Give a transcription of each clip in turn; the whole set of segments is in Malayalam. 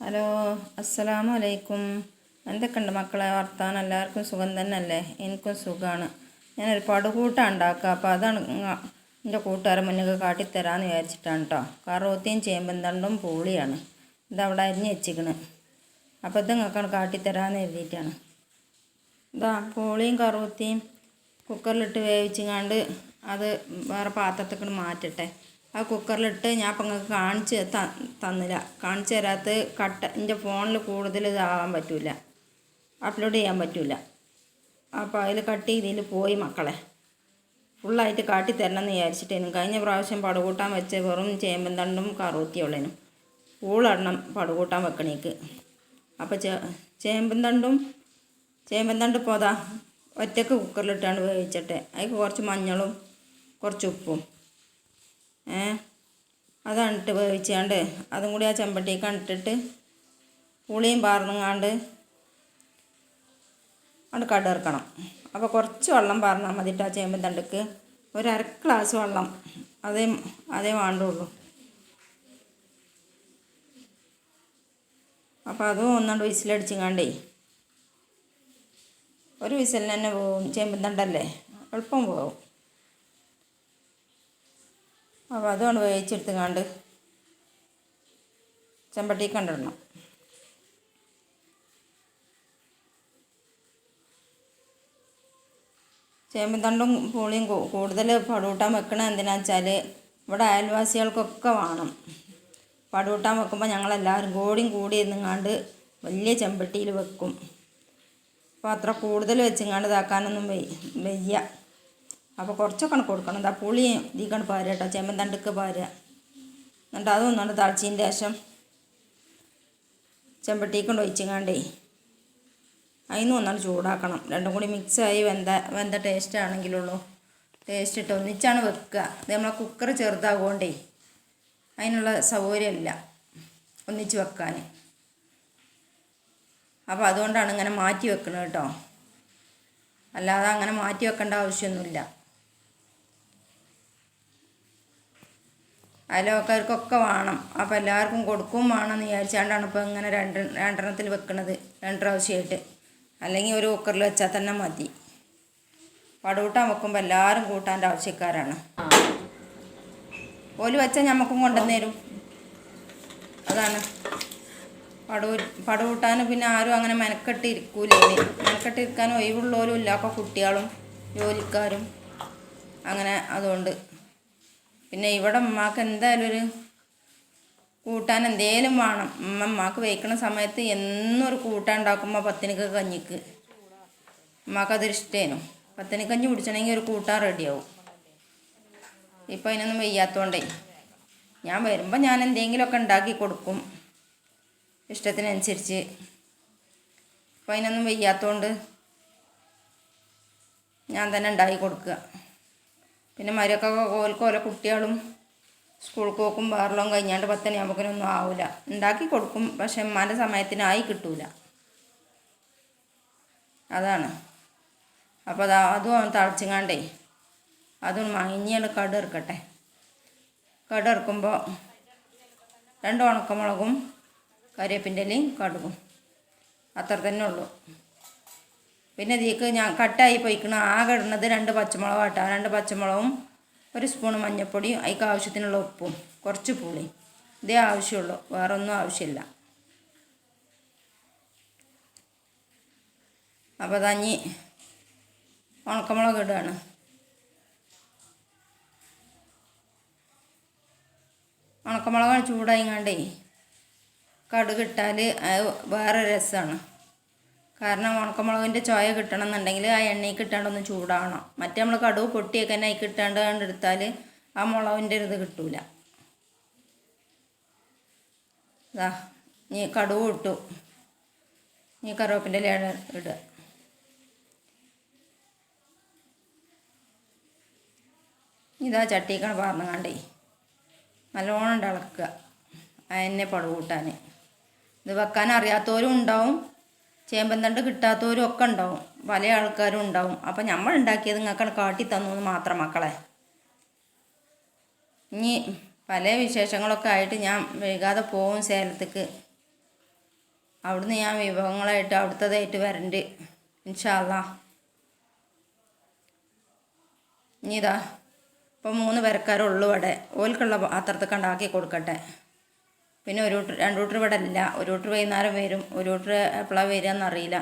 ഹലോ, അസ്സലാമു അലൈക്കും. എന്തൊക്കെയുണ്ട് മക്കളെ വർത്താനം? എല്ലാവർക്കും സുഖം തന്നെയല്ലേ? എനിക്കും സുഖമാണ്. ഞാനൊരു പടുകൂട്ടാണ് ഉണ്ടാക്കുക. അപ്പോൾ അതാണ് എൻ്റെ കൂട്ടുകാരെ മുന്നിൽ കാട്ടിത്തരാമെന്ന് വിചാരിച്ചിട്ടാണ് കേട്ടോ. കറുവത്തിയും ചേമ്പും തണ്ടും പൂളിയാണ് ഇതവിടെ അരിഞ്ഞ് വെച്ചിക്കണ്. അപ്പോൾ ഇത് നിങ്ങൾക്കാണ് കാട്ടിത്തരാമെന്ന് എഴുതിയിട്ടാണ്. ഇതാ പൂളിയും കറുവത്തിയും കുക്കറിലിട്ട് വേവിച്ചിങ്ങാണ്ട് അത് വേറെ പാത്രത്തേക്ക് മാറ്റട്ടെ. ആ കുക്കറിലിട്ട് ഞാൻ ഇപ്പം നിങ്ങൾക്ക് തന്നില്ല, കാണിച്ചു തരാത്ത എൻ്റെ ഫോണിൽ കൂടുതൽ ഇതാകാൻ പറ്റില്ല, അപ്ലോഡ് ചെയ്യാൻ പറ്റില്ല. അപ്പോൾ അതിൽ കട്ട് ചെയ്തതിൽ പോയി മക്കളെ. ഫുള്ളായിട്ട് കാട്ടിത്തരണം എന്ന് വിചാരിച്ചിട്ടേനും. കഴിഞ്ഞ പ്രാവശ്യം പടുകൂട്ടാൻ വെച്ച വെറും ചേമ്പും തണ്ടും കറുവത്തിയുള്ളതിനും പൂളിടണം പടുകൂട്ടാൻ വെക്കണേക്ക്. അപ്പോൾ ചേമ്പും തണ്ട് ഇപ്പോൾ അതാ ഒറ്റക്ക് കുക്കറിലിട്ടാണ് വേവിച്ചിട്ടെ. അതിൽ കുറച്ച് മഞ്ഞളും കുറച്ച് ഉപ്പും അതാണ് ഇട്ട് വേവിച്ചാണ്ട് അതും കൂടി ആ ചെമ്പട്ടിക്കാണ് ഇട്ടിട്ട് പുളിയും പാർന്നങ്ങാണ്ട് അത് കടയിറക്കണം. അപ്പോൾ കുറച്ച് വെള്ളം പാർന്നാൽ മതിയിട്ട് ആ ചേമ്പൻ തണ്ടക്ക് ഒരു അര ഗ്ലാസ് വെള്ളം അതേ വേണ്ടുള്ളൂ. അപ്പോൾ അതും ഒന്നുകൊണ്ട് വിസിലടിച്ചിങ്ങാണ്ടേ ഒരു വിസിലിന് തന്നെ പോവും. ചേമ്പൻ തണ്ടല്ലേ, എളുപ്പം പോവും. അപ്പോൾ അതുകൊണ്ട് വേവിച്ചെടുത്തുങ്ങാണ്ട് ചെമ്പട്ടിക്ക് കണ്ടിടണം. ചേമ്പൻ തണ്ടും പൂളിയും കൂടുതൽ പടുകൂട്ടാൻ വെക്കണത് എന്തിനാണെന്ന് വെച്ചാൽ ഇവിടെ അയൽവാസികൾക്കൊക്കെ വേണം. പടുകൂട്ടാൻ വെക്കുമ്പോൾ ഞങ്ങളെല്ലാവരും കൂടി ഇരുന്നങ്ങാണ്ട് വലിയ ചെമ്പട്ടിയിൽ വെക്കും. അപ്പോൾ അത്ര കൂടുതൽ വെച്ചിങ്ങാണ്ട് ഇതാക്കാനൊന്നും വയ്യ. അപ്പോൾ കുറച്ചൊക്കെ കൊടുക്കണം. എന്താ പുളിയും ഇതിക്കാണ് പാരുക കേട്ടോ, ചേമ്പൻ തണ്ടക്ക് പാരുക. എന്നിട്ട് അതൊന്നുകൊണ്ട് തിളച്ചതിൻ്റെ ശേഷം ചെമ്പട്ടിക്കൊണ്ട് ഒഴിച്ചിങ്ങാണ്ടേ അതിന് ഒന്നാണ് ചൂടാക്കണം. രണ്ടും കൂടി മിക്സായി വെന്ത ടേസ്റ്റ് ആണെങ്കിലുള്ളൂ. ടേസ്റ്റ് ഇട്ട് ഒന്നിച്ചാണ് വെക്കുക. അത് നമ്മളെ കുക്കർ ചെറുതാകൊണ്ടേ അതിനുള്ള സൗകര്യമില്ല ഒന്നിച്ച് വെക്കാൻ. അപ്പോൾ അതുകൊണ്ടാണ് ഇങ്ങനെ മാറ്റി വെക്കുന്നത് കേട്ടോ. അല്ലാതെ അങ്ങനെ മാറ്റി വെക്കേണ്ട ആവശ്യമൊന്നുമില്ല. അയൽവക്കർക്കൊക്കെ വേണം. അപ്പോൾ എല്ലാവർക്കും കൊടുക്കും വേണമെന്ന് വിചാരിച്ചാണ്ടാണ് ഇപ്പോൾ ഇങ്ങനെ രണ്ടെണ്ണത്തിൽ വെക്കുന്നത്, രണ്ട് പ്രാവശ്യമായിട്ട്. അല്ലെങ്കിൽ ഒരു കുക്കറിൽ വെച്ചാൽ തന്നെ മതി. പടുകൂട്ടാൻ വെക്കുമ്പോൾ എല്ലാവരും കൂട്ടാൻ്റെ ആവശ്യക്കാരാണ്. ഓല് വെച്ചാൽ ഞമ്മക്കും കൊണ്ടുവന്ന് തരും. അതാണ് പടുകൂട്ടാൻ. പിന്നെ ആരും അങ്ങനെ മെനക്കെട്ടിരിക്കൂലേ. മെനക്കെട്ടിരിക്കാൻ ഒഴിവുള്ളവരും ഇല്ല. അപ്പോൾ കുട്ടികളും ജോലിക്കാരും അങ്ങനെ. അതുകൊണ്ട് പിന്നെ ഇവിടെ ഉമ്മാക്ക് എന്തായാലും ഒരു കൂട്ടാൻ എന്തേലും വേണം. ഉമ്മാക്ക് വയ്ക്കണ സമയത്ത് എന്നൊരു കൂട്ടാൻ ഉണ്ടാക്കുമ്പോൾ പത്തിനിക്ക് കഞ്ഞിക്ക് ഉമ്മാക്കതൊരു ഇഷ്ടേനു. പത്തിനിക്ക് കഞ്ഞി കുടിച്ചണമെങ്കിൽ ഒരു കൂട്ടാൻ റെഡിയാവും. ഇപ്പം അതിനൊന്നും വയ്യാത്തതുകൊണ്ടേ ഞാൻ വരുമ്പോൾ ഞാൻ എന്തെങ്കിലുമൊക്കെ ഉണ്ടാക്കി കൊടുക്കും ഇഷ്ടത്തിനനുസരിച്ച്. അപ്പം അതിനൊന്നും വയ്യാത്തതുകൊണ്ട് ഞാൻ തന്നെ ഉണ്ടാക്കി കൊടുക്കുക. പിന്നെ മരക്കൊക്കെ ഓല കുട്ടികളും സ്കൂളിൽ പോക്കും വേറെല്ലാം കഴിഞ്ഞാണ്ട് 10 മണിയാകുമ്പോഴൊന്നും ആവില്ല. ഉണ്ടാക്കി കൊടുക്കും, പക്ഷെ ഉമ്മാൻ്റെ സമയത്തിനായി കിട്ടൂല. അതാണ്. അപ്പോൾ അതും തിളച്ചിങ്ങാണ്ടേ അതും മഞ്ഞൾ കടുക് ഇറക്കുമ്പോൾ 2 ഉണക്കമുളകും കരിവേപ്പിൻ്റെ ഇലയും കടുകും അത്ര തന്നെ ഉള്ളൂ. പിന്നെ ഇതിലേക്ക് ഞാൻ കട്ടായി പോയിക്കണ ആകെ ഇടുന്നത് 2 പച്ചമുളക് കേട്ടോ. 2 പച്ചമുളകും 1 സ്പൂണ് മഞ്ഞൾപ്പൊടിയും അതിക്ക് ആവശ്യത്തിനുള്ള ഉപ്പും കുറച്ച് പുളി. ഇതേ ആവശ്യമുള്ളൂ, വേറെ ഒന്നും ആവശ്യമില്ല. അപ്പോൾ തഞ്ഞി ഉണക്കമുളക് ഇടുകയാണ്. ഉണക്കമുളക് ചൂടായിങ്ങാണ്ടേ കടുക് ഇട്ടാൽ അത് വേറെ രസമാണ്. കാരണം ഉണക്കമുളകിൻ്റെ ചോയ കിട്ടണം എന്നുണ്ടെങ്കിൽ ആ എണ്ണയ്ക്ക് ഇട്ടാണ്ടൊന്ന് ചൂടാവണം. മറ്റേ നമ്മൾ കടുക് പൊട്ടിയൊക്കെ തന്നെ അതിൽ ഇട്ടാണ്ട് എടുത്താൽ ആ മുളകിൻ്റെ ഇത് കിട്ടൂല. ഇതാ നീ കടുക് ഇട്ടു, നീ കറിവേപ്പിൻ്റെ ഇല ഇടുക. ഇതാ ചട്ടിക്കാണ് പാർന്നുകാണ്ടേ നല്ലോണം ഇളക്കുക. അതിനെ പടുകൂട്ടാൻ ഇത് വെക്കാൻ അറിയാത്തവരും ഉണ്ടാവും, ചേമ്പൻ തണ്ട് കിട്ടാത്തവരും ഒക്കെ ഉണ്ടാവും, പല ആൾക്കാരും ഉണ്ടാവും. അപ്പം നമ്മൾ ഉണ്ടാക്കിയത് നിങ്ങൾക്ക് കാട്ടി തന്നു എന്ന് മാത്രം മക്കളെ. ഇനി പല വിശേഷങ്ങളൊക്കെ ആയിട്ട് ഞാൻ വൈകാതെ പോവും സേലത്തേക്ക്. അവിടുന്ന് ഞാൻ വിഭവങ്ങളായിട്ട് അവിടുത്തതായിട്ട് വരണ്ട് ഇൻഷാ അല്ലാ. ഇനി ഇതാ ഇപ്പം 3 പേരക്കാരുള്ളൂ ഇവിടെ. ഓൽക്കുള്ള പാത്രത്തൊക്കെ ഉണ്ടാക്കി കൊടുക്കട്ടെ. പിന്നെ ഒരു കൂട്ടർ 2 കൂട്ടർ ഇവിടെ ഇല്ല. ഒരു കൂട്ടർ വൈകുന്നേരം വരും. ഒരു കൂട്ടർ എപ്പോഴാണ് വരിക എന്നറിയില്ല.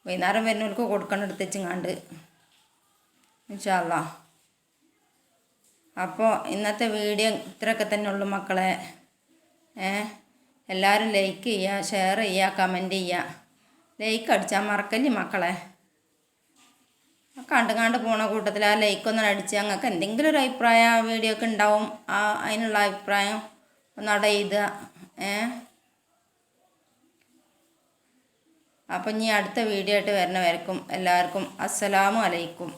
വൈകുന്നേരം വരുന്നവർക്ക് കൊടുക്കണം എടുത്തുവെച്ചങ്ങാണ്ട് ഇൻഷാ അല്ലാ. അപ്പോൾ ഇന്നത്തെ വീഡിയോ ഇത്രയൊക്കെ തന്നെ ഉള്ളൂ മക്കളെ. എല്ലാവരും ലൈക്ക് ചെയ്യുക, ഷെയർ ചെയ്യുക, കമൻറ്റ് ചെയ്യുക. ലൈക്ക് അടിച്ചാൽ മറക്കല്ലേ മക്കളെ. കണ്ട് പോണ കൂട്ടത്തിൽ ആ ലൈക്കൊന്നും അടിച്ച് ഞങ്ങൾക്ക് എന്തെങ്കിലും ഒരു അഭിപ്രായം ആ വീഡിയോ ഒക്കെ ഉണ്ടാവും. അതിനുള്ള അഭിപ്രായം ഒന്നവിടെ എഴുതുക. അപ്പം ഇനി അടുത്ത വീഡിയോ ആയിട്ട് വരുന്നവർക്കും എല്ലാവർക്കും അസ്സലാമു അലൈക്കും.